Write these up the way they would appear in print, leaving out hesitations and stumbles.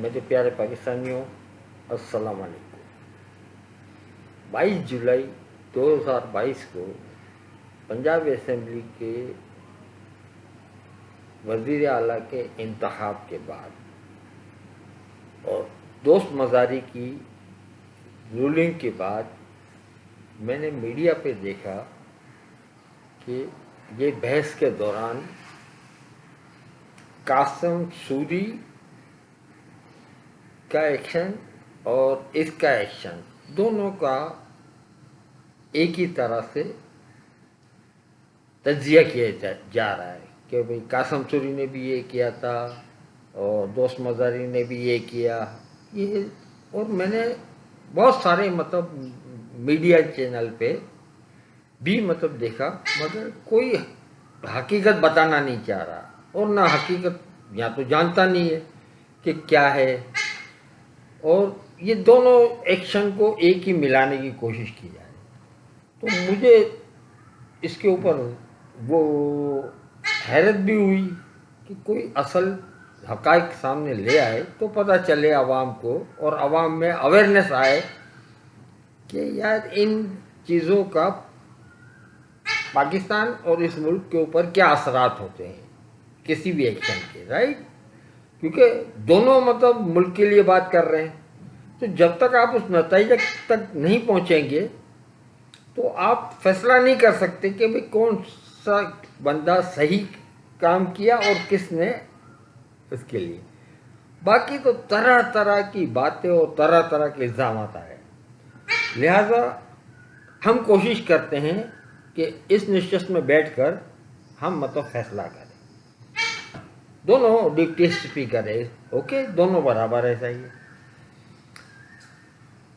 मेरे प्यारे पाकिस्तानियों, अस्सलाम वालेकुम। 22 जुलाई 2022 को पंजाब असेंबली के वज़ीर आला के इंतखाब के बाद और दोस्त मज़ारी की रूलिंग के बाद मैंने मीडिया पे देखा कि ये बहस के दौरान कासिम सूरी का एक्शन और इसका एक्शन दोनों का एक ही तरह से तज्जिया किया जा रहा है कि भाई कासिम सूरी ने भी ये किया था और दोस्त मज़ारी ने भी ये किया। ये और मैंने बहुत सारे मीडिया चैनल पे भी देखा, मगर कोई हकीकत बताना नहीं चाह रहा और ना हकीकत या तो जानता नहीं है कि क्या है, और ये दोनों एक्शन को एक ही मिलाने की कोशिश की जा रही। तो मुझे इसके ऊपर वो हैरत भी हुई कि कोई असल हक़ाइक़ सामने ले आए तो पता चले आवाम को, और आवाम में अवेयरनेस आए कि यार इन चीज़ों का पाकिस्तान और इस मुल्क के ऊपर क्या असरात होते हैं किसी भी एक्शन के, राइट। क्योंकि दोनों मुल्क के लिए बात कर रहे हैं, तो जब तक आप उस नतीजे तक नहीं पहुंचेंगे तो आप फैसला नहीं कर सकते कि भाई कौन सा बंदा सही काम किया और किसने इसके लिए। बाकी तो तरह तरह की बातें और तरह तरह के इल्ज़ाम आए। लिहाजा हम कोशिश करते हैं कि इस निश्चित में बैठकर हम फैसला करें। दोनों डिप्टी स्पीकर है, ओके, दोनों बराबर है, सही है।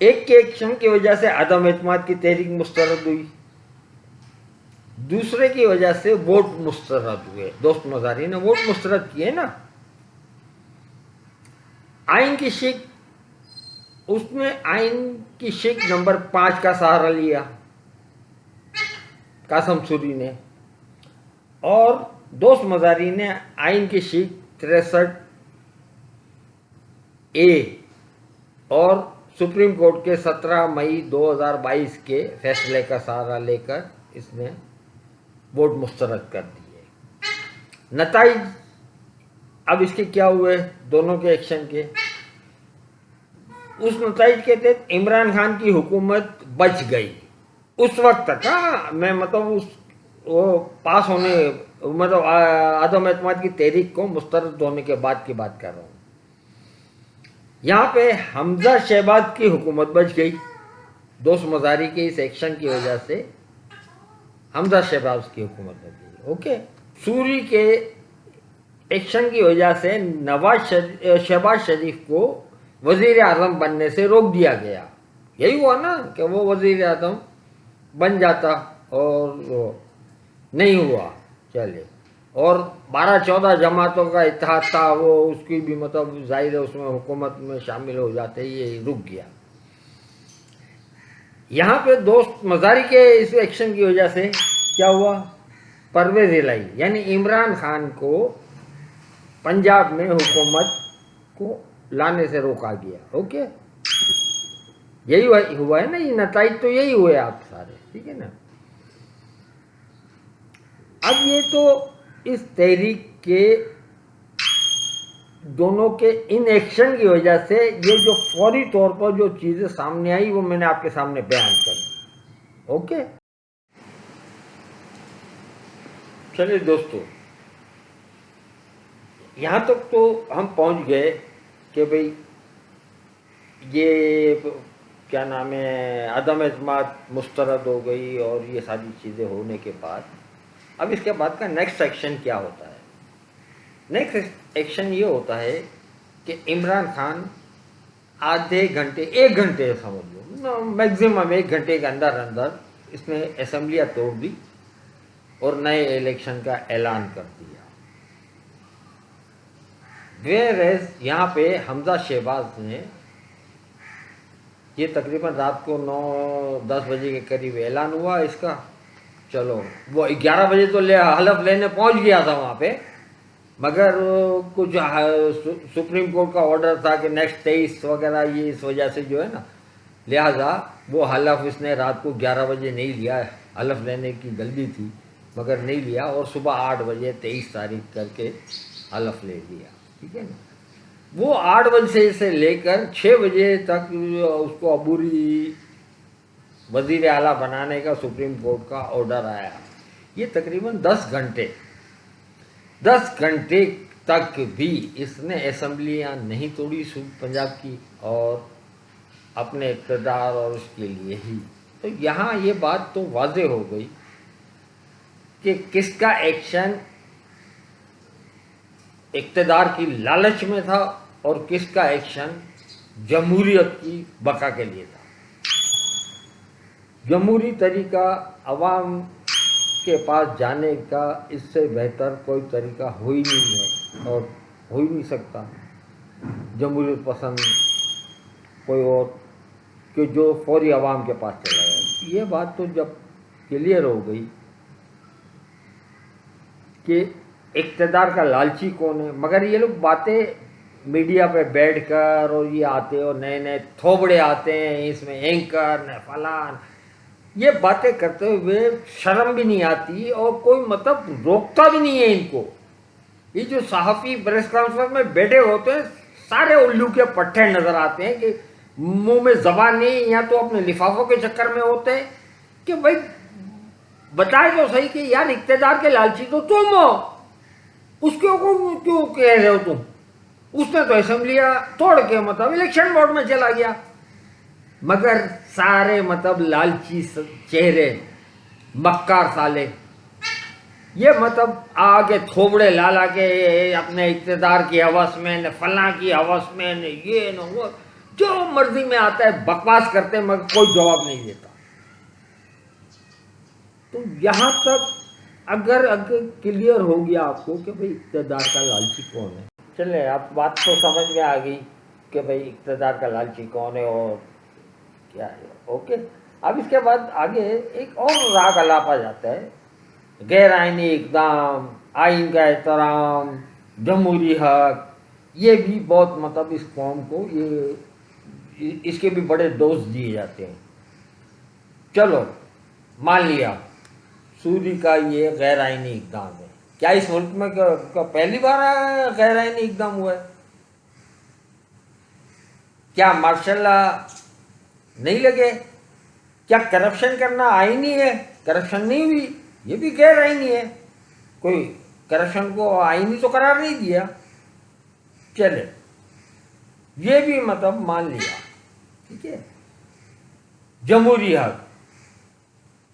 एक के एक्शन की वजह से अदम एतमाद की तहरीक मुस्तरद हुई, दूसरे की वजह से वोट मुस्तरद हुए। दोस्त मज़ारी ने वोट मुस्तरद किए ना। आइन की शिक, उसने आइन की शिक नंबर 5 का सहारा लिया कासिम सूरी ने, और दोस्त मज़ारी ने आइन की शिक 63A और सुप्रीम कोर्ट के 17 मई 2022 के फैसले का सहारा लेकर इसने वोट मुस्तरद कर दिए। नताइज अब इसके क्या हुए दोनों के एक्शन के, उस नताइज के तहत इमरान खान की हुकूमत बच गई उस वक्त तक। हाँ, मैं उस वो पास होने आदम एतमाद की तहरीक को मुस्तरद होने के बाद की बात कर रहा हूँ। यहाँ पे हमजा शहबाज की हुकूमत बच गई दोस्त मज़ारी के इस एक्शन की वजह से। हमजा शहबाज की हुकूमत बच गई, ओके। सूरी के एक्शन की वजह से शहबाज शरीफ को वज़ीर आज़म बनने से रोक दिया गया। यही हुआ ना कि वो वज़ीर आज़म बन जाता और वो नहीं हुआ, चले। और 12-14 जमातों का इत्तेहाद था, वो उसकी भी जाहिर है उसमें हुकूमत में शामिल हो जाते, ये रुक गया। यहाँ पे दोस्त मज़ारी के इस एक्शन की वजह से क्या हुआ, परवेज़ इलाही यानी इमरान खान को पंजाब में हुकूमत को लाने से रोका गया, ओके। यही हुआ है ना, ये नताइज तो यही हुए आप सारे, ठीक है ना। अब ये तो इस तहरीक के दोनों के इन एक्शन की वजह से ये जो फौरी तौर पर जो चीज़ें सामने आई वो मैंने आपके सामने बयान कर दी, ओके। चलिए दोस्तों, यहाँ तक तो हम पहुँच गए कि भाई ये क्या नाम है, अदम एतमाद मुस्तरद हो गई और ये सारी चीज़ें होने के बाद अब इसके बाद का नेक्स्ट एक्शन क्या होता है। नेक्स्ट एक्शन ये होता है कि इमरान खान आधे घंटे, 1 घंटे समझ लो, मैक्सिमम 1 घंटे के अंदर अंदर इसने असेंबलियाँ तोड़ दी और नए इलेक्शन का ऐलान कर दिया। वेयरएज़ यहाँ पे हमजा शहबाज ने, ये तकरीबन रात को 9-10 बजे के करीब ऐलान हुआ इसका। चलो वो 11 बजे तो हलफ लेने पहुंच गया था वहाँ पे, मगर कुछ सुप्रीम कोर्ट का ऑर्डर था कि नेक्स्ट 23 वगैरह, ये इस वजह से जो है ना, लिहाजा वो हलफ इसने रात को 11 बजे नहीं लिया। हलफ लेने की जल्दी थी मगर नहीं लिया, और सुबह 8 बजे 23 तारीख करके हलफ ले लिया। ठीक है ना। वो 8 बजे से लेकर 6 बजे तक उसको अबूरी वजीर आला बनाने का सुप्रीम कोर्ट का ऑर्डर आया। ये तकरीबन 10 घंटे तक भी इसने असेंबलियां नहीं तोड़ी पंजाब की, और अपने इक़्तिदार और उसके लिए ही। तो यहाँ ये बात तो वाज़ेह हो गई कि किसका एक्शन इक़्तिदार की लालच में था और किसका एक्शन जमहूरियत की बका के लिए था। जमहूरी तरीका अवाम के पास जाने का इससे बेहतर कोई तरीका हो ही नहीं है और हो ही नहीं सकता। जमहूरियत पसंद कोई और कि जो फौरी अवाम के पास चला जाए। ये बात तो जब क्लियर हो गई कि इक़्तिदार का लालची कौन है। मगर ये लोग बातें मीडिया पे बैठकर और ये आते और नए नए थोबड़े आते हैं, इसमें एंकर न फलान, ये बातें करते हुए शर्म भी नहीं आती और कोई मतलब रोकता भी नहीं है इनको। ये जो सहाफ़ी प्रेस कॉन्फ्रेंस में बैठे होते हैं सारे उल्लू के पट्टे नजर आते हैं कि मुंह में जबान नहीं, या तो अपने लिफाफों के चक्कर में होते हैं कि भाई बताए तो सही कि यार इक़्तिदार के लालची तो तुम हो, उसके को क्यों कह रहे हो तुम। उसने तो असेंबलियां तोड़ के मतलब इलेक्शन बोर्ड में चला गया। मगर सारे मतलब लालची चेहरे, मक्कार साले, ये मतलब आगे थोबड़े लाला के अपने इक़्तिदार की हवस में, न फला की हवस में, न ये न वो, जो मर्जी में आता है बकवास करते मगर कोई जवाब नहीं देता। तो यहां तक अगर क्लियर हो गया आपको कि भाई इक़्तिदार का लालची कौन है। चले अब बात तो समझ में आ गई कि भाई इक़्तिदार का लालची कौन है और क्या है। ओके, अब इसके बाद आगे एक और राग अलापा जाता है, गैर आइनी इक़दाम, आइन का एहतराम, जमहूरी हक। ये भी बहुत मतलब इस कौम को ये इसके भी बड़े डोज दिए जाते हैं। चलो मान लिया सूदी का ये गैर आइनी इक़दाम है। क्या इस मुल्क में पहली बार गैर आइनी इक़दाम हुआ है? क्या मार्शल नहीं लगे? क्या करप्शन करना आईनी है? करप्शन नहीं हुई, ये भी गैर आईनी है। कोई करप्शन को आईनी तो करार नहीं दिया। चले ये भी मतलब मान लिया, ठीक है। जमहूरी हक,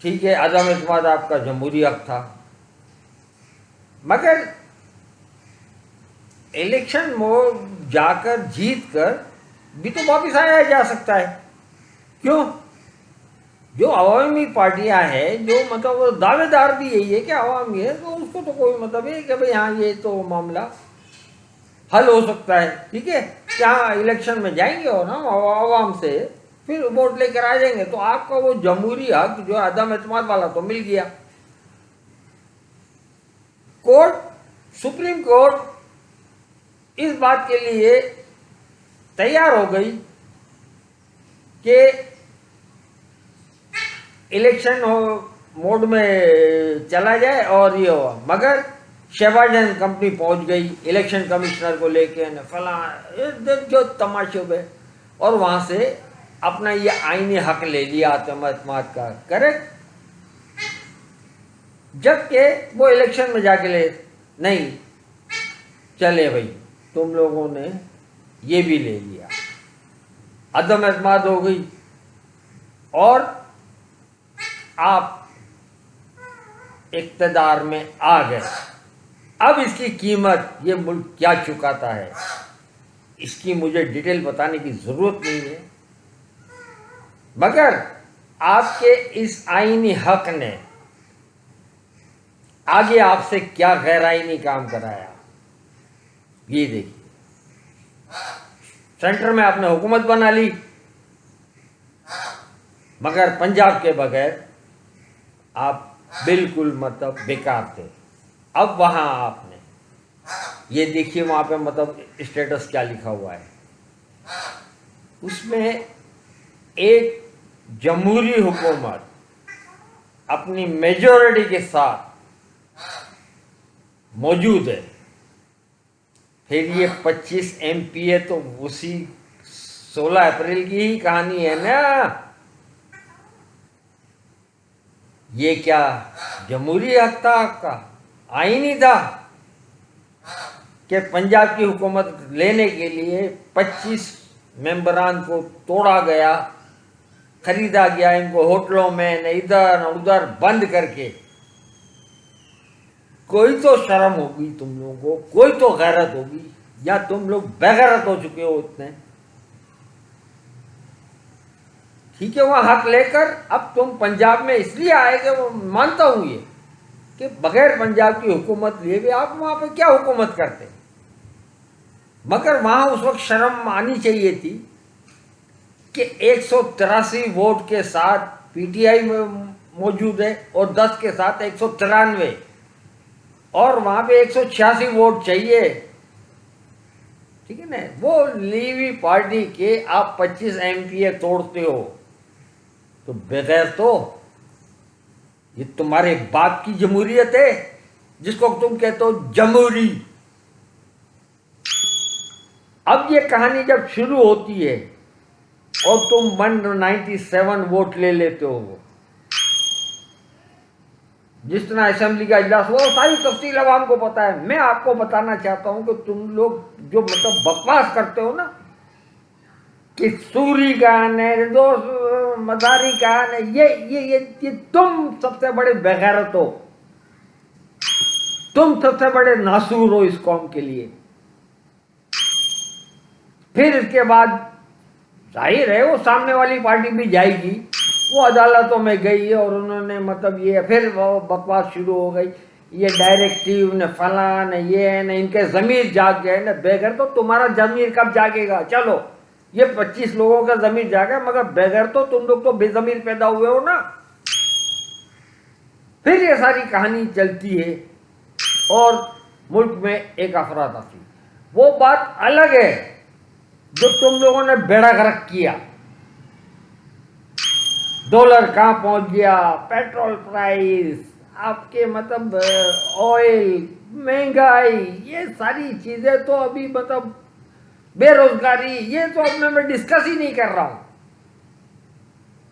ठीक है, अदम एतमाद आपका जमहूरी हक था, मगर इलेक्शन में जाकर जीत कर भी तो वापिस आया जा सकता है। क्यों? जो अवामी पार्टियां हैं, जो मतलब दावेदार भी यही है कि अवामी है, तो उसको तो कोई मतलब है कि भाई हाँ ये तो मामला हल हो सकता है। ठीक है, क्या इलेक्शन में जाएंगे और ना अवाम से फिर वोट लेकर आ जाएंगे, तो आपका वो जमहूरी हक जो अदम एतमाद वाला तो मिल गया। कोर्ट, सुप्रीम कोर्ट इस बात के लिए तैयार हो गई कि इलेक्शन मोड में चला जाए और ये हुआ। मगर शहबाज कंपनी पहुंच गई इलेक्शन कमिश्नर को लेके न फला जो तमाशे हुए, और वहां से अपना ये आईनी हक ले लिया अदम एतमाद का। करेक्ट? जबकि वो इलेक्शन में जाके ले नहीं चले, भाई तुम लोगों ने ये भी ले लिया, अदम एतमाद हो गई और आप इक़्तिदार में आ गए। अब इसकी कीमत ये मुल्क क्या चुकाता है, इसकी मुझे डिटेल बताने की जरूरत नहीं है, मगर आपके इस आईनी हक ने आगे आपसे क्या गैर आईनी काम कराया। ये देखिए, सेंटर में आपने हुकूमत बना ली, मगर पंजाब के बगैर आप बिल्कुल मतलब बेकार थे। अब वहां आपने ये देखिए वहाँ पे मतलब स्टेटस क्या लिखा हुआ है, उसमें एक जमहूरी हुकूमत अपनी मेजॉरिटी के साथ मौजूद है। फिर ये 25 एमपी है तो उसी 16 अप्रैल की ही कहानी है ना। ये क्या जमहूरी हक था आपका? आईनी था कि पंजाब की हुकूमत लेने के लिए 25 मेंबरान को तोड़ा गया, खरीदा गया, इनको होटलों में न इधर न उधर बंद करके। कोई तो शर्म होगी तुम लोगों को, कोई तो गैरत होगी, या तुम लोग बेगैरत हो चुके हो इतने। ठीक है, वहां हक लेकर अब तुम पंजाब में इसलिए आए कि वो मानता हूं ये कि बगैर पंजाब की हुकूमत लिए भी आप वहां पे क्या हुकूमत करते, मगर वहां उस वक्त शर्म आनी चाहिए थी कि 183 वोट के साथ पीटीआई में मौजूद है और 10 के साथ 193, और वहां पे 186 वोट चाहिए। ठीक है ना, वो लीवी पार्टी के आप 25 एमपी तोड़ते हो तो बगैर तो ये तुम्हारे बाप की जमहूरियत है जिसको तुम कहते हो जमहूरी। अब ये कहानी जब शुरू होती है और तुम 197 वोट ले लेते हो, जिस तरह असेंबली का इजलास हुआ वो सारी तफसील अवाम को पता है। मैं आपको बताना चाहता हूं कि तुम लोग जो मतलब बकवास करते हो ना कि सूरी कान है, दो मदारी कान है, ये तुम सबसे बड़े बेगैरत हो, तुम सबसे बड़े नासूर हो इस कौम के लिए। फिर इसके बाद जाहिर है वो सामने वाली पार्टी भी जाएगी, वो अदालतों में गई है और उन्होंने मतलब ये फिर बकवास शुरू हो गई, ये डायरेक्टिव न फला न ये न, इनके जमीर जाग गए न। बेगर तो तुम्हारा जमीर कब जागेगा? चलो ये 25 लोगों का जमीर जागा, मगर बेगर तो तुम लोग तो बेजमीर पैदा हुए हो ना। फिर ये सारी कहानी चलती है और मुल्क में एक अफरा तफरी। वो बात अलग है जो तुम लोगों ने बेड़ा गर्क किया। डॉलर कहां पहुंच गया, पेट्रोल प्राइस, आपके मतलब ऑयल, महंगाई, ये सारी चीजें तो अभी मतलब बेरोजगारी, ये तो अब मैं डिस्कस ही नहीं कर रहा हूं।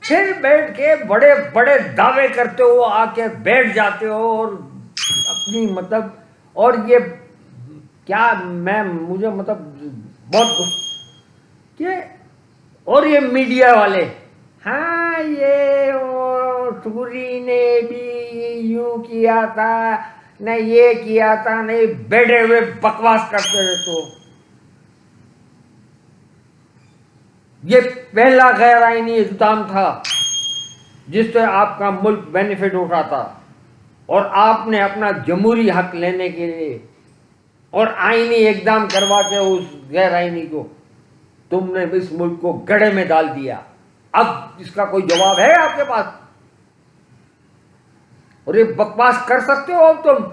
फिर बैठ के बड़े बड़े दावे करते हो, आके बैठ जाते हो और अपनी मतलब, और ये क्या मुझे मतलब बहुत कि, और ये मीडिया वाले, हाँ ये वो सूरी ने भी यूं किया था न, ये किया था नहीं, बैठे हुए बकवास करते रहते हो। ये पहला गैर आईनी इक़दाम था जिससे आपका मुल्क बेनिफिट उठाता, और आपने अपना जमहूरी हक लेने के लिए और आईनी इक़दाम करवा के उस गैर आईनी को तुमने इस मुल्क को गड्ढे में डाल दिया। अब इसका कोई जवाब है आपके पास? और ये बकवास कर सकते हो अब तुम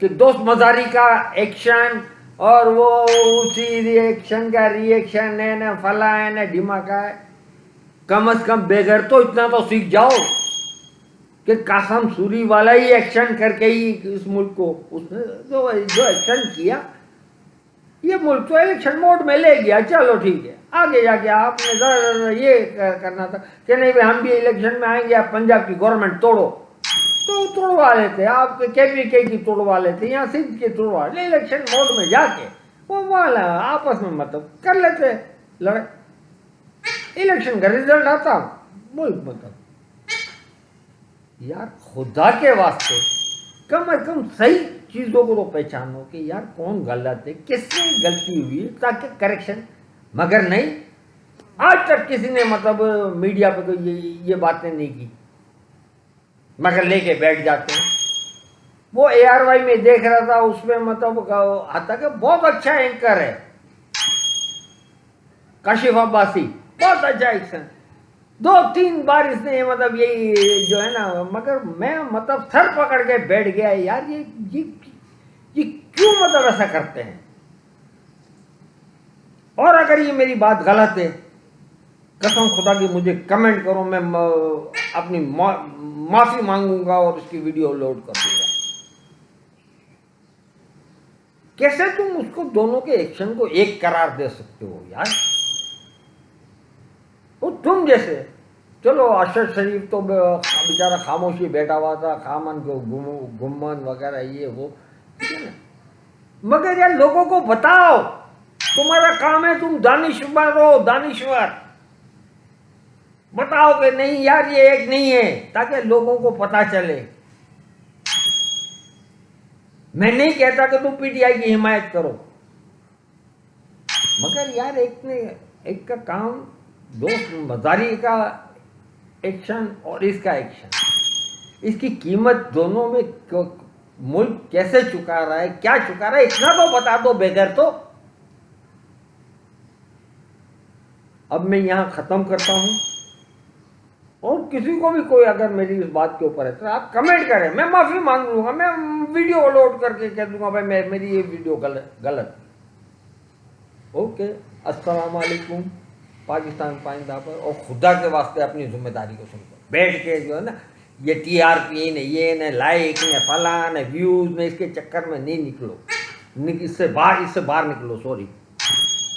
कि दोस्त मजारी का एक्शन और वो उसी रिएक्शन का रिएक्शन है ना, फला है ना, ढिमाका है। कम से कम बेगर तो इतना तो सीख जाओ कि कासम सूरी वाला ही एक्शन करके ही इस मुल्क को उसने जो एक्शन किया, ये मुल्क तो इलेक्शन मोड में ले गया। चलो ठीक है, आगे जाके आपने जरा ये करना था कि नहीं भाई हम भी इलेक्शन में आएंगे, आप पंजाब की गवर्नमेंट तोड़ो, तो तोड़वा लेते, आप केपीके की तोड़वा लेते, यहाँ सिंध की तोड़वा ले, इलेक्शन मोड में जाके वो वाला आपस में मतलब कर लेते लड़ाई, इलेक्शन का रिजल्ट आता मुल्क मतलब। यार खुदा के वास्ते कम से कम सही चीजों को तो पहचानो कि यार कौन गलत है, किससे गलती हुई, ताकि करेक्शन। मगर नहीं, आज तक किसी ने मतलब मीडिया पे तो ये बातें नहीं की, मगर लेके बैठ जाते हैं। वो ARY में देख रहा था, उसमें मतलब आता कि बहुत अच्छा एंकर है काशिफ अब्बासी, बहुत अच्छा एक्शन, 2-3 बार इसने मतलब यही जो है ना, मगर मैं मतलब सर पकड़ के बैठ गया यार, कि क्यों मतलब ऐसा करते हैं। और अगर ये मेरी बात गलत है, कसम खुदा की मुझे कमेंट करो, मैं अपनी माफी मांगूंगा और इसकी वीडियो लोड कर दूंगा। कैसे तुम उसको दोनों के एक्शन को एक करार दे सकते हो यार। वो तुम जैसे, चलो अरशद शरीफ तो बेचारा खामोशी बैठा हुआ था, खामन को गुम्मन वगैरह ये वो, ठीक है ना, मगर यार लोगों को बताओ, तुम्हारा काम है, तुम दानिश्वर हो, दानिश्वर बताओ कि नहीं यार ये एक नहीं है, ताकि लोगों को पता चले। मैं नहीं कहता कि तुम पीटीआई की हिमायत करो, मगर यार एक का काम, दोस्त मजारी का एक्शन और इसका एक्शन, इसकी कीमत दोनों में मुल्क कैसे चुका रहा है, क्या चुका रहा है, इतना तो बता दो बगैर तो। अब मैं यहां खत्म करता हूं, और किसी को भी कोई अगर मेरी इस बात के ऊपर है तो आप कमेंट करें, मैं माफी मांग लूंगा, मैं वीडियो अपलोड करके कह दूंगा भाई मेरी ये वीडियो गलत। ओके, अस्सलाम वालेकुम, पाकिस्तान पाइंदा पर, और खुदा के वास्ते अपनी जिम्मेदारी को सुनको, बैठ के जो है ना ये टीआरपी ने, ये ने लाइक ने, फला ने, व्यूज में, इसके चक्कर में नहीं निकलो, इससे बाहर निकलो, सॉरी।